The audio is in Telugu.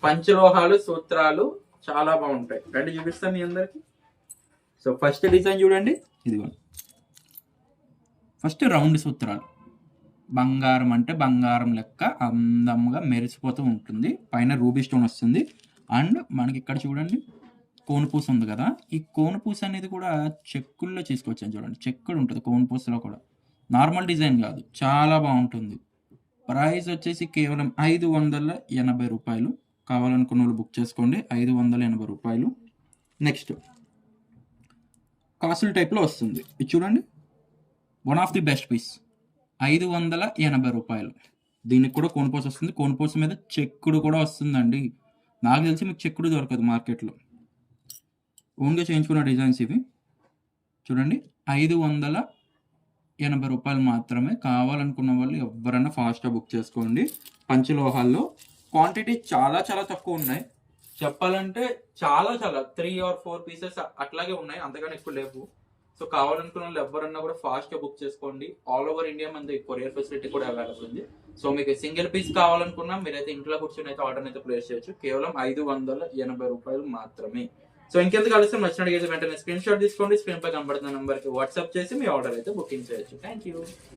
పంచలోహాలు సూత్రాలు చాలా బాగుంటాయి. రండి చూపిస్తాను మీ అందరికి. సో ఫస్ట్ డిజైన్ చూడండి, ఇదిగోండి. ఫస్ట్ రౌండ్ సూత్రాలు, బంగారం అంటే బంగారం లెక్క అందంగా మెరిసిపోతూ ఉంటుంది. పైన రూబీ స్టోన్ వస్తుంది. అండ్ మనకి ఇక్కడ చూడండి కోనుపూస ఉంది కదా, ఈ కోనుపూస అనేది కూడా చెక్కుల్లో తీసుకొచ్చాను చూడండి. చెక్కుడు ఉంటుంది కోనుపూసలో కూడా, నార్మల్ డిజైన్ కాదు, చాలా బాగుంటుంది. ప్రైస్ వచ్చేసి కేవలం 580 రూపాయలు. కావాలనుకున్న వాళ్ళు బుక్ చేసుకోండి, 580 రూపాయలు. నెక్స్ట్ కాసుల టైప్లో వస్తుంది, ఇది చూడండి, one of the best piece, 580 రూపాయలు. దీనికి కూడా కోనుపూస వస్తుంది. కోనుపూస మీద చెక్కుడు కూడా వస్తుందండి. నాకు తెలిసి మీకు చెక్కుడు దొరకదు మార్కెట్లో, ఓన్గా చేయించుకున్న డిజైన్స్ ఇవి. చూడండి, 580 రూపాయలు మాత్రమే. కావాలనుకున్న వాళ్ళు ఎవరైనా ఫాస్ట్గా బుక్ చేసుకోండి. పంచలోహాల్లో క్వాంటిటీ చాలా చాలా తక్కువ ఉన్నాయి. చెప్పాలంటే చాలా 3 or 4 పీసెస్ అట్లాగే ఉన్నాయి, అంతగానే ఎక్కువ లేవు. సో కావాలనుకున్న వాళ్ళు ఎవరన్నా కూడా ఫాస్ట్గా బుక్ చేసుకోండి. ఆల్ ఓవర్ ఇండియా మనది కొరియర్ ఫెసిలిటీ కూడా అవైలబుల్ ఉంది. సో మీకు సింగిల్ పీస్ కావాలనుకున్నా మీరైతే ఇంట్లో కూర్చొని అయితే ఆర్డర్ అయితే ప్లేస్ చేయొచ్చు. కేవలం 580 రూపాయలు మాత్రమే. సో ఇంకెందుకు ఆలస్యం, నచ్చినట్టు వెంటనే స్క్రీన్ షాట్ తీసుకోండి. స్క్రీన్ పై కనబడుతున్న నెంబర్కి వాట్సాప్ చేసి మీ ఆర్డర్ అయితే బుకింగ్ చేయొచ్చు. Thank you.